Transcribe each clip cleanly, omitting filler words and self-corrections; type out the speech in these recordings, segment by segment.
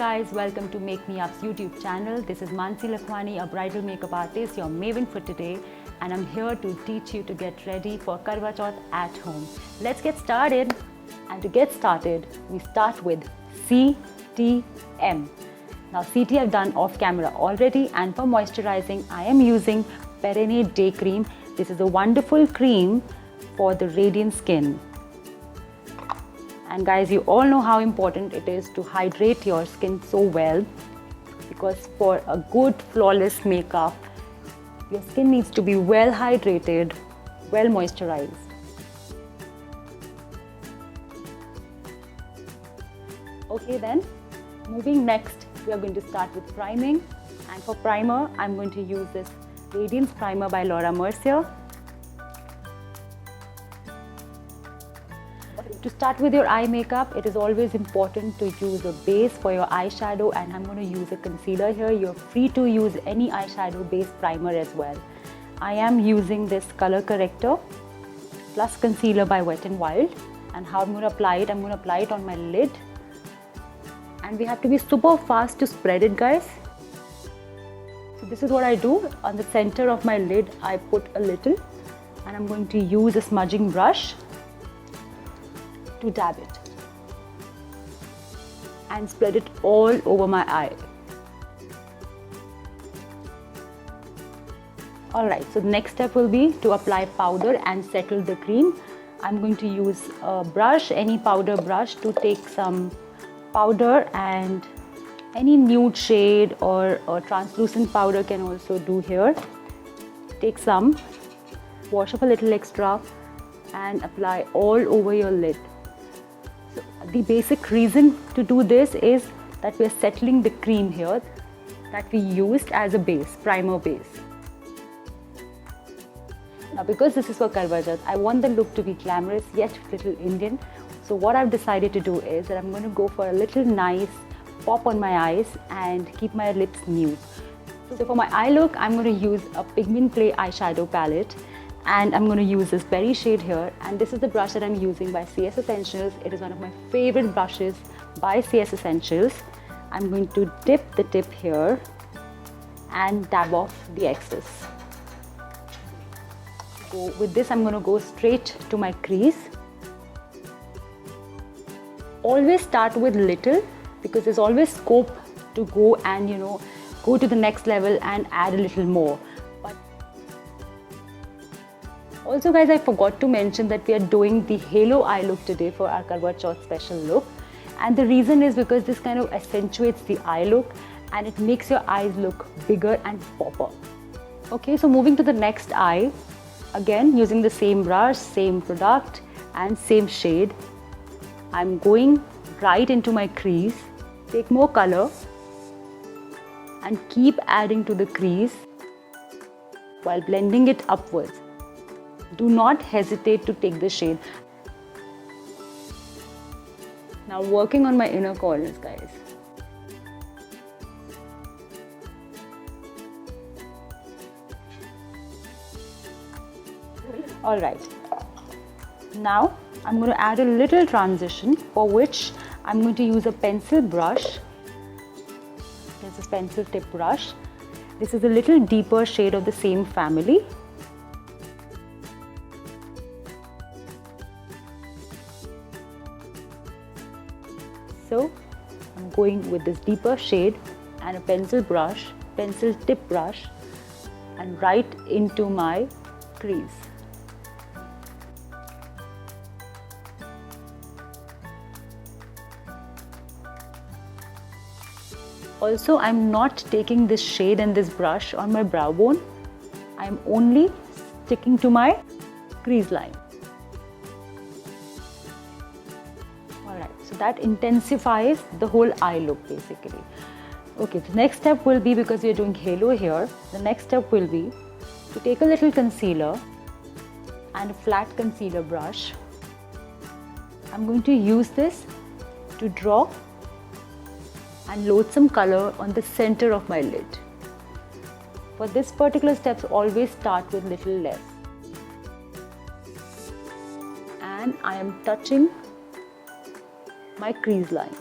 guys, welcome to Make Me Up's YouTube channel. This is Mansi Lakhwani, a bridal makeup artist, your maven for today, and I'm here to teach you to get ready for Karva Chauth at home. Let's get started. And to get started, we start with CTM. Now CT I've done off camera already, and for moisturizing I am using Perenne Day Cream. This is a wonderful cream for the radiant skin. And guys, you all know how important it is to hydrate your skin so well, because for a good flawless makeup, your skin needs to be well hydrated, well moisturized. Okay then, moving next, we are going to start with priming. And for primer, I'm going to use this Radiance Primer by Laura Mercier. To start with your eye makeup, it is always important to use a base for your eyeshadow, and I'm going to use a concealer here. You're free to use any eyeshadow base primer as well. I am using this color corrector plus concealer by Wet n Wild. And how I'm going to apply it? I'm going to apply it on my lid. And we have to be super fast to spread it, guys. So this is what I do. On the center of my lid, I put a little, and I'm going to use a smudging brush to dab it and spread it all over my eye. Alright, so the next step will be to apply powder and settle the cream. I'm going to use a brush, any powder brush, to take some powder, and any nude shade or translucent powder can also do here. Take some, wash up a little extra, and apply all over your lid. So the basic reason to do this is that we are settling the cream here that we used as a base, primer base. Now because this is for Karva Chauth, I want the look to be glamorous yet little Indian. So what I've decided to do is that I'm going to go for a little nice pop on my eyes and keep my lips nude. So for my eye look, I'm going to use a Pigment Play eyeshadow palette. And I'm going to use this berry shade here, and this is the brush that I'm using by CS Essentials. It is one of my favorite brushes by CS Essentials. I'm going to dip the tip here and dab off the excess. So with this, I'm going to go straight to my crease. Always start with little, because there's always scope to go and go to the next level and add a little more. Also guys, I forgot to mention that we are doing the halo eye look today for our Karva Chauth special look. And the reason is because this kind of accentuates the eye look and it makes your eyes look bigger and popper. Okay, so moving to the next eye, again using the same brush, same product and same shade. I'm going right into my crease, take more color and keep adding to the crease while blending it upwards. Do not hesitate to take the shade. Now working on my inner corners, guys. Alright. Now I'm going to add a little transition, for which I'm going to use a pencil brush. This is a pencil tip brush. This is a little deeper shade of the same family. So I'm going with this deeper shade and a pencil brush, pencil tip brush, and right into my crease. Also, I'm not taking this shade and this brush on my brow bone. I'm only sticking to my crease line. So that intensifies the whole eye look basically. Okay, the next step will be, because we are doing halo here, the next step will be to take a little concealer and a flat concealer brush. I'm going to use this to draw and load some color on the center of my lid. For this particular step, always start with little less. And I am touching my crease line.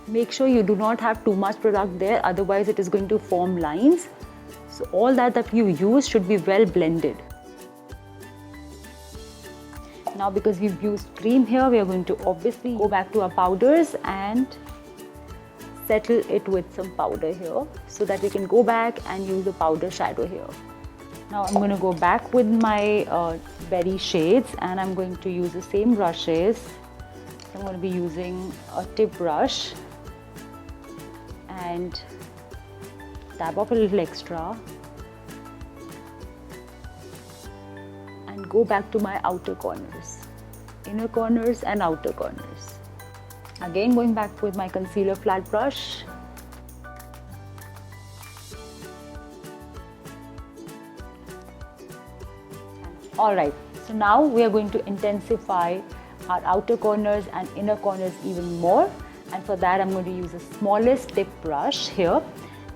Make sure you do not have too much product there, otherwise it is going to form lines. So all that you use should be well blended. Now because we've used cream here, we are going to obviously go back to our powders and settle it with some powder here so that we can go back and use the powder shadow here. Now I'm going to go back with my berry shades and I'm going to use the same brushes. I'm going to be using a tip brush and dab off a little extra and go back to my outer corners, inner corners and outer corners. Again going back with my concealer flat brush. Alright, so now we are going to intensify our outer corners and inner corners even more, and for that I'm going to use the smallest tip brush here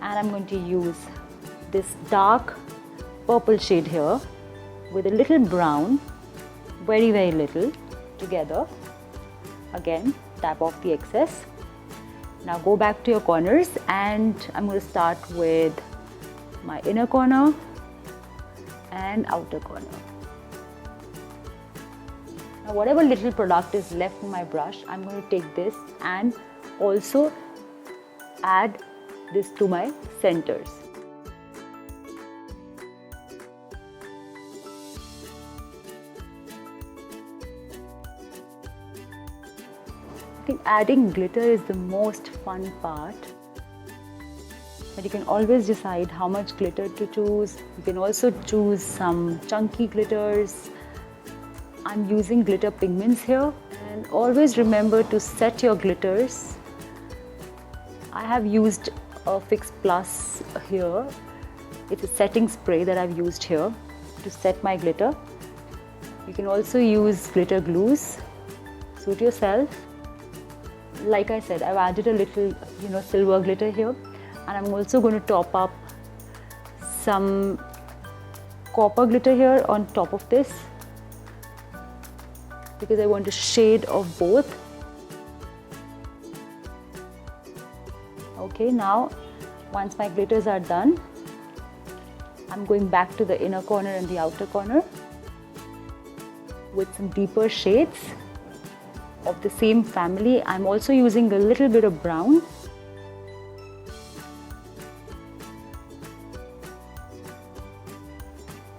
and I'm going to use this dark purple shade here with a little brown, very little together. Again, tap off the excess. Now go back to your corners and I'm going to start with my inner corner and outer corner. Now whatever little product is left in my brush, I'm going to take this and also add this to my centers. I think adding glitter is the most fun part, but you can always decide how much glitter to choose. You can also choose some chunky glitters. I'm using glitter pigments here, and always remember to set your glitters. I have used a Fix Plus here. It's a setting spray that I've used here to set my glitter. You can also use glitter glues, suit yourself. Like I said, I've added a little silver glitter here, and I'm also going to top up some copper glitter here on top of this because I want a shade of both. Okay, now once my glitters are done, I'm going back to the inner corner and the outer corner with some deeper shades of the same family. I'm also using a little bit of brown.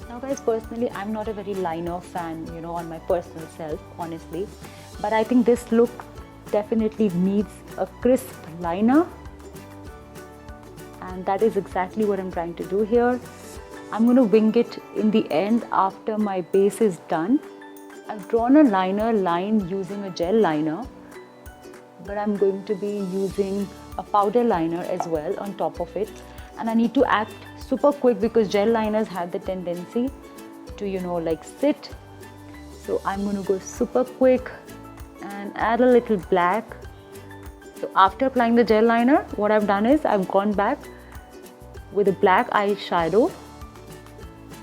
Now guys, personally I'm not a very liner fan, on my personal self, honestly, but I think this look definitely needs a crisp liner, and that is exactly what I'm trying to do here. I'm going to wing it in the end after my base is done. I've drawn a liner line using a gel liner, but I'm going to be using a powder liner as well on top of it, and I need to act super quick because gel liners have the tendency to sit. So I'm going to go super quick and add a little black. So after applying the gel liner, what I've done is I've gone back with a black eyeshadow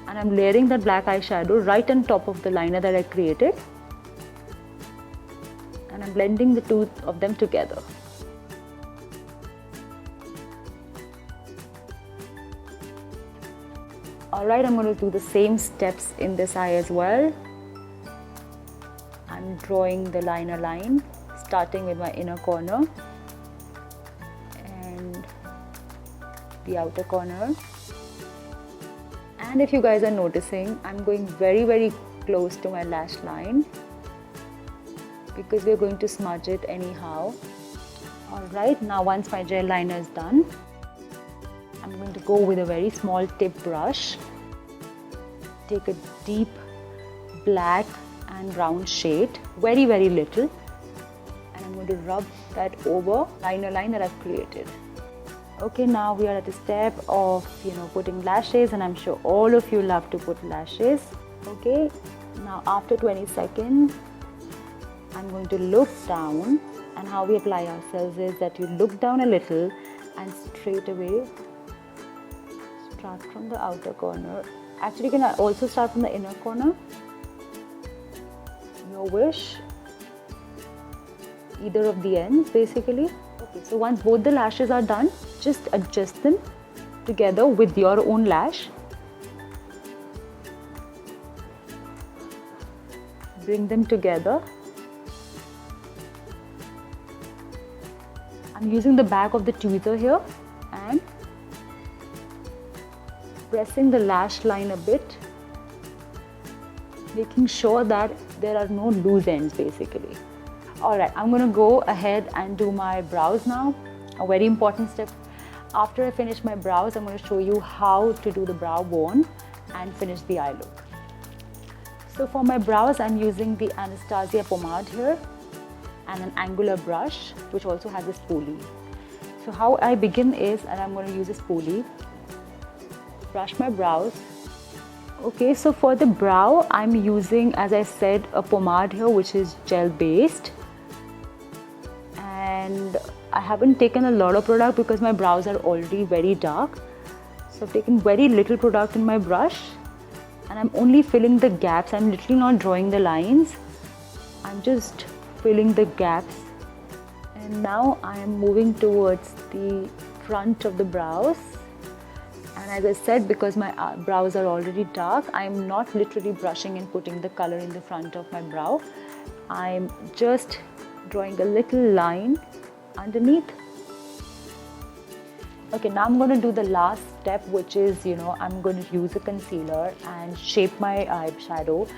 and I'm layering that black eyeshadow right on top of the liner that I created, and I'm blending the two of them together. Alright, I'm going to do the same steps in this eye as well. I'm drawing the liner line starting with my inner corner and the outer corner. And if you guys are noticing, I'm going very close to my lash line because we're going to smudge it anyhow. Alright, now once my gel liner is done, I'm going to go with a very small tip brush, take a deep black and round shade, very little, and I'm going to rub that over liner line that I've created. Okay, now we are at the step of putting lashes, and I'm sure all of you love to put lashes. Okay, now after 20 seconds, I'm going to look down, and how we apply ourselves is that you look down a little and straight away start from the outer corner. Actually, you can also start from the inner corner. Your wish. Either of the ends basically. Okay, so once both the lashes are done, just adjust them together with your own lash. Bring them together. I'm using the back of the tweezer here and pressing the lash line a bit, making sure that there are no loose ends basically. Alright, I'm going to go ahead and do my brows now. A very important step. After I finish my brows, I'm going to show you how to do the brow bone and finish the eye look. So for my brows, I'm using the Anastasia pomade here and an angular brush which also has a spoolie. So how I begin is, and I'm going to use a spoolie, brush my brows. Okay, so for the brow, I'm using, as I said, a pomade here which is gel based. And I haven't taken a lot of product because my brows are already very dark. So I've taken very little product in my brush. And I'm only filling the gaps. I'm literally not drawing the lines. I'm just filling the gaps. And now I am moving towards the front of the brows. And as I said, because my brows are already dark, I'm not literally brushing and putting the color in the front of my brow. I'm just drawing a little line underneath. Okay, now I'm going to do the last step, which is, I'm going to use a concealer and shape my eyeshadow.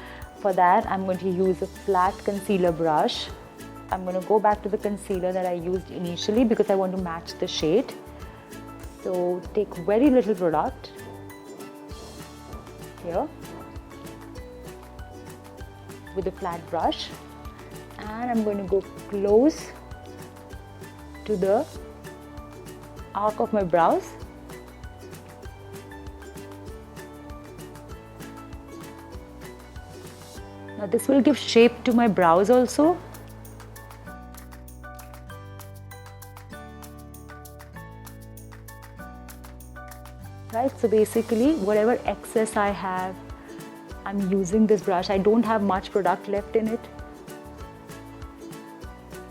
For that, I'm going to use a flat concealer brush. I'm going to go back to the concealer that I used initially because I want to match the shade. So take very little product here with a flat brush, and I'm going to go close to the arc of my brows. Now this will give shape to my brows also. Right, so basically whatever excess I have, I'm using this brush. I don't have much product left in it.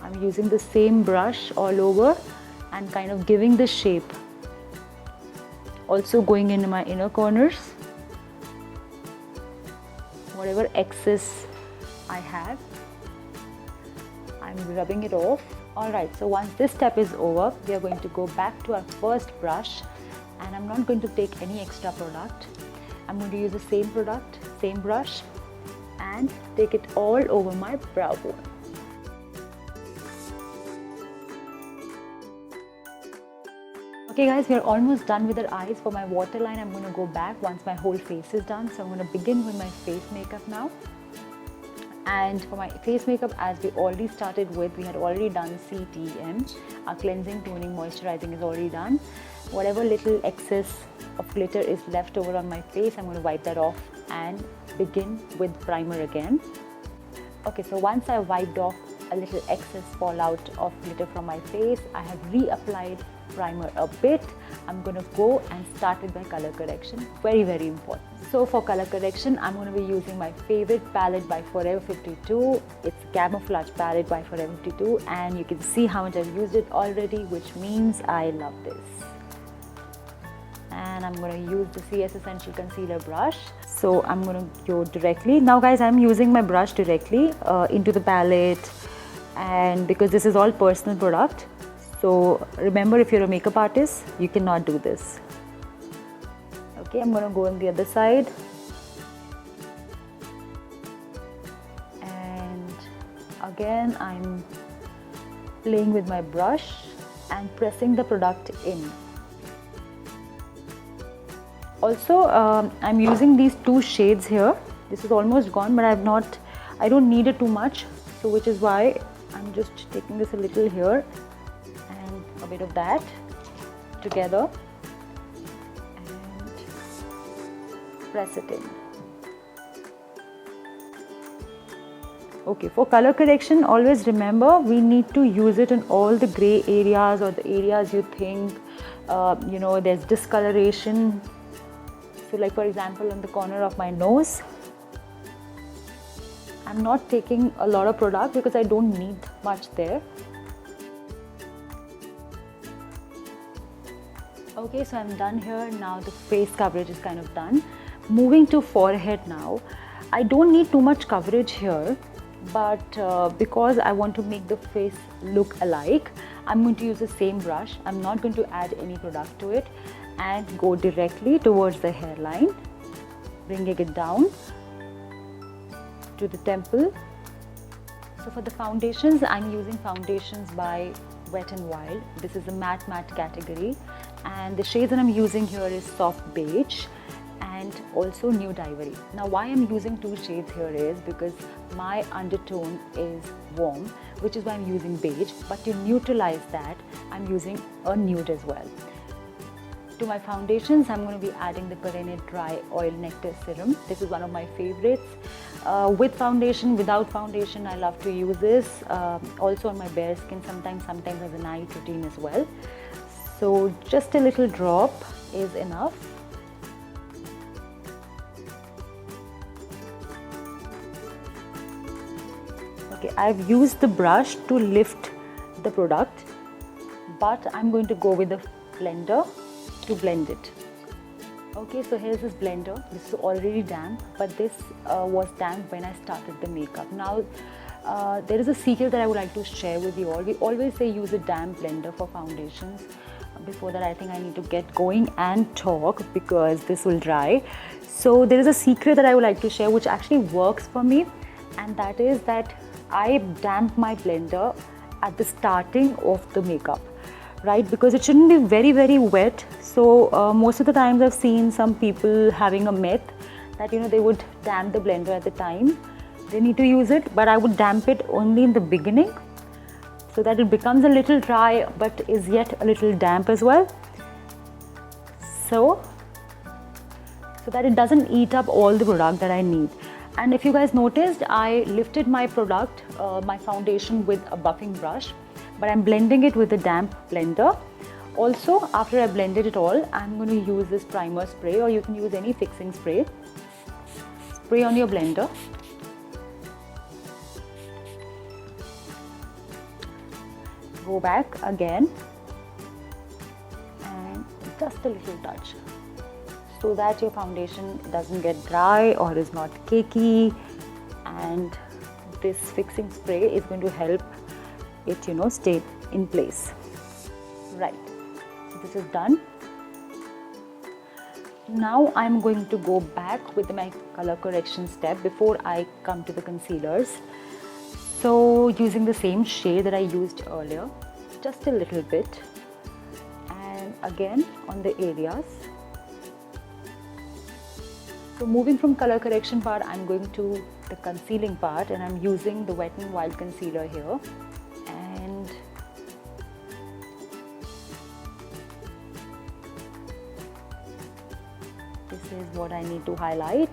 I'm using the same brush all over and kind of giving the shape. Also going into my inner corners. Whatever excess I have, I'm rubbing it off. Alright, so once this step is over, we are going to go back to our first brush, and I'm not going to take any extra product. I'm going to use the same product, same brush, and take it all over my brow bone. Okay guys, we are almost done with our eyes. For my waterline, I'm going to go back once my whole face is done. So I'm going to begin with my face makeup now. And for my face makeup, as we already started with, we had already done CTM. Our cleansing, toning, moisturizing is already done. Whatever little excess of glitter is left over on my face, I'm going to wipe that off and begin with primer again. Okay, so once I wiped off a little excess fallout of glitter from my face, I have reapplied primer a bit. I'm going to go and start with my color correction. Very, very important. So for color correction, I'm going to be using my favorite palette by Forever 52. It's Camouflage palette by Forever 52, and you can see how much I've used it already, which means I love this. And I'm going to use the CS Essential Concealer brush. So I'm going to go directly. Now guys, I'm using my brush directly into the palette, and because this is all personal product. So remember, if you're a makeup artist, you cannot do this. Okay, I'm going to go on the other side. And again, I'm playing with my brush and pressing the product in. Also, I'm using these two shades here. This is almost gone, but I don't need it too much. So which is why I'm just taking this a little here and a bit of that together and press it in. Okay, for color correction, always remember we need to use it in all the gray areas or the areas you think there's discoloration. So like for example, on the corner of my nose, I'm not taking a lot of product because I don't need much there. Okay, so I'm done here. Now the face coverage is kind of done. Moving to forehead now. I don't need too much coverage here, but because I want to make the face look alike, I'm going to use the same brush. I'm not going to add any product to it and go directly towards the hairline, bringing it down to the temple. So for the foundations, I'm using foundations by Wet n Wild. This is a matte category, and the shades that I'm using here is soft beige and also nude ivory. Now why I'm using two shades here is because my undertone is warm, which is why I'm using beige, but to neutralize that, I'm using a nude as well. To my foundations, I'm going to be adding the Garnier Dry Oil Nectar Serum. This is one of my favorites. With foundation, without foundation, I love to use this. Also on my bare skin, sometimes as a night routine as well. So just a little drop is enough. Okay, I've used the brush to lift the product, but I'm going to go with the blender to blend it. Okay, so here's this blender. This is already damp, but this was damp when I started the makeup. Now, there is a secret that I would like to share with you all. We always say use a damp blender for foundations. Before that, I think I need to get going and talk because this will dry. So there is a secret that I would like to share which actually works for me, and that is that I damp my blender at the starting of the makeup, right? Because it shouldn't be very wet. So most of the times I've seen some people having a myth that they would damp the blender at the time they need to use it, but I would damp it only in the beginning so that it becomes a little dry but is yet a little damp as well, so that it doesn't eat up all the product that I need. And if you guys noticed, I lifted my product, my foundation, with a buffing brush, but I'm blending it with a damp blender. Also, after I blended it all, I'm going to use this primer spray, or you can use any fixing spray. Spray on your blender. Go back again and just a little touch, so that your foundation doesn't get dry or is not cakey, and this fixing spray is going to help it stay in place. Right, so this is done. Now I'm going to go back with my color correction step before I come to the concealers. So using the same shade that I used earlier, just a little bit, and again on the areas. So moving from color correction part, I'm going to the concealing part, and I'm using the Wet n Wild concealer here. And this is what I need to highlight.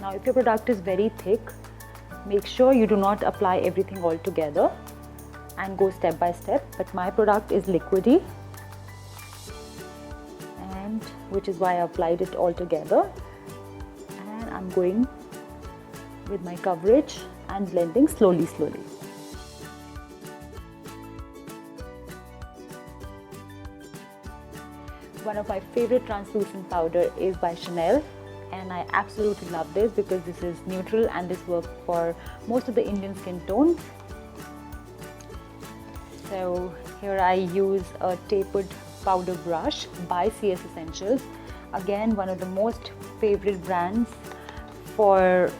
Now, if your product is very thick, make sure you do not apply everything all together and go step by step. But my product is liquidy, and which is why I applied it all together. And I'm going with my coverage and blending slowly. One of my favorite translucent powder is by Chanel. And I absolutely love this because this is neutral and this works for most of the Indian skin tones. So here I use a tapered powder brush by CS Essentials. Again, one of the most favorite brands for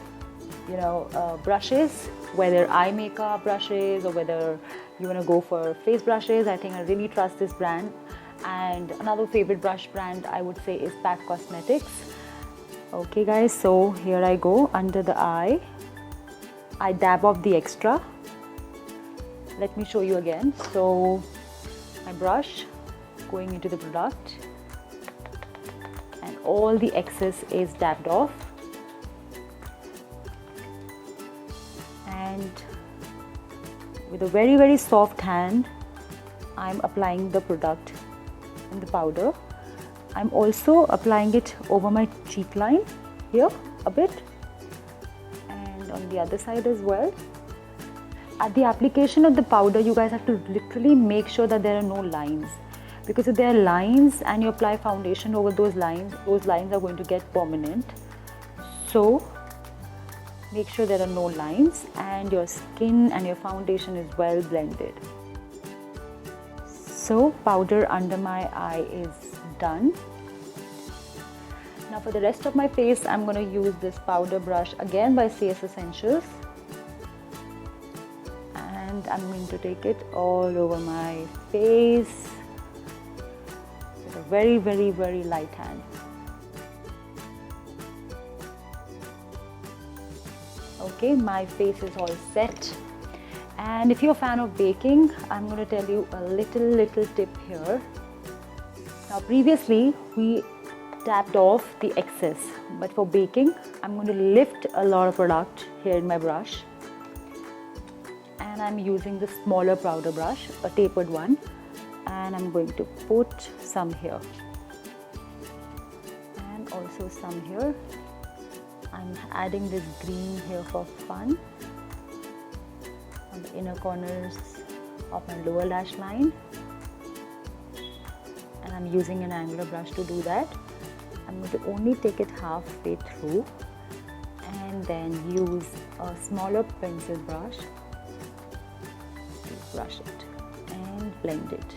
brushes, whether eye makeup brushes or whether you want to go for face brushes. I think I really trust this brand. And another favorite brush brand I would say is Pack Cosmetics. Okay guys, so here I go under the eye. I dab off the extra. Let me show you again. So my brush going into the product, and all the excess is dabbed off. And with a very soft hand, I'm applying the product in the powder. I'm also applying it over my cheek line here a bit, and on the other side as well. At the application of the powder, you guys have to literally make sure that there are no lines, because if there are lines and you apply foundation over those lines are going to get permanent. So make sure there are no lines and your skin and your foundation is well blended. So powder under my eye is done. Now for the rest of my face, I'm going to use this powder brush again by CS Essentials. And I'm going to take it all over my face with a very, very, very light hand. Okay, my face is all set. And if you're a fan of baking, I'm going to tell you a little tip here. Now previously we tapped off the excess, but for baking I'm going to lift a lot of product here in my brush, and I'm using the smaller powder brush, a tapered one, and I'm going to put some here and also some here. I'm adding this green here for fun on the inner corners of my lower lash line, and I'm using an angular brush to do that. I'm going to only take it halfway through and then use a smaller pencil brush to brush it and blend it,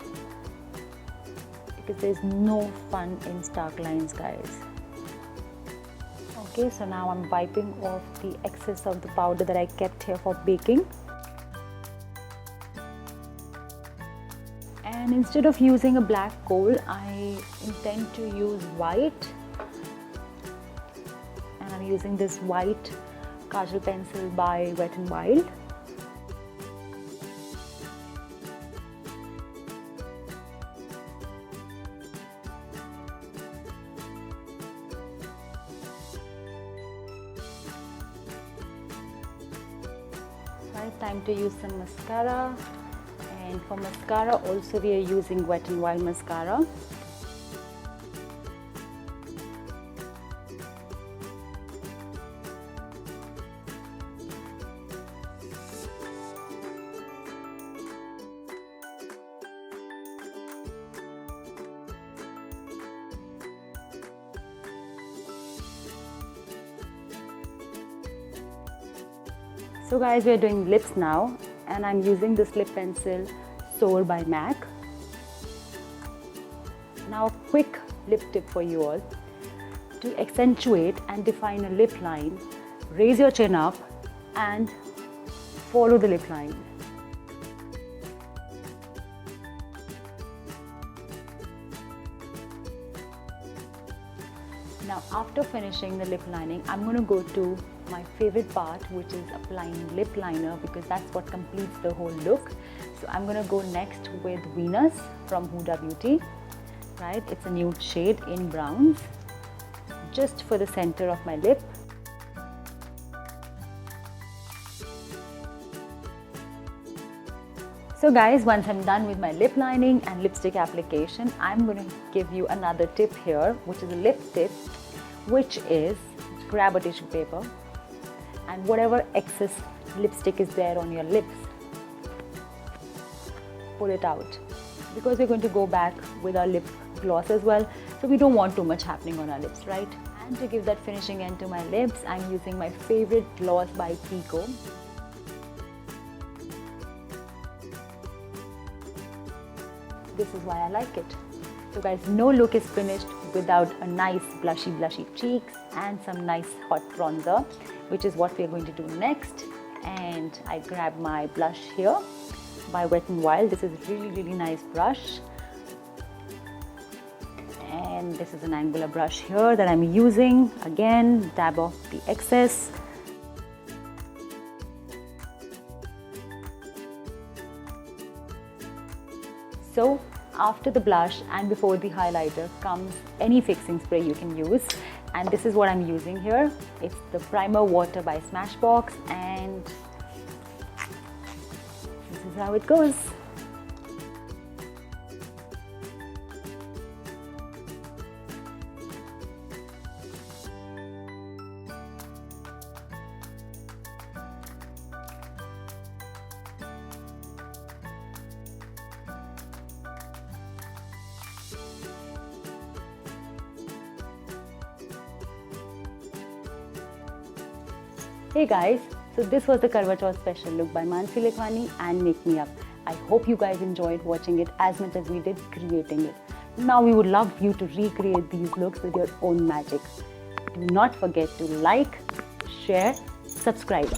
because there's no fun in stark lines, guys. Okay, so now I'm wiping off the excess of the powder that I kept here for baking. And instead of using a black kohl, I intend to use white. And I'm using this white kajal pencil by Wet n Wild. Right, time to use some mascara. And for mascara also we are using Wet n Wild mascara. So guys, we are doing lips now, and I'm using this lip pencil Soar by MAC. Now a quick lip tip for you all. To accentuate and define a lip line, raise your chin up and follow the lip line. Now after finishing the lip lining, I'm going to go to my favorite part, which is applying lip liner, because that's what completes the whole look. So I'm going to go next with Venus from Huda Beauty. Right, it's a nude shade in browns, just for the center of my lip. So guys, once I'm done with my lip lining and lipstick application, I'm going to give you another tip here, which is a lip tip, which is grab a tissue paper and whatever excess lipstick is there on your lips, pull it out, because we're going to go back with our lip gloss as well, so we don't want too much happening on our lips, right? And to give that finishing end to my lips, I'm using my favorite gloss by Kiko. This is why I like it. So guys, no look is finished without a nice blushy cheeks and some nice hot bronzer, which is what we're going to do next. And I grab my blush here by Wet n Wild. This is really nice brush. And this is an angular brush here that I'm using. Again, dab off the excess. So after the blush and before the highlighter comes any fixing spray you can use, and this is what I'm using here. It's the Primer Water by Smashbox, and this is how it goes. Hey guys, so this was the Karva Chauth special look by Mansi Lakhwani and MakeMeUp. I hope you guys enjoyed watching it as much as we did creating it. Now we would love you to recreate these looks with your own magic. Do not forget to like, share, subscribe.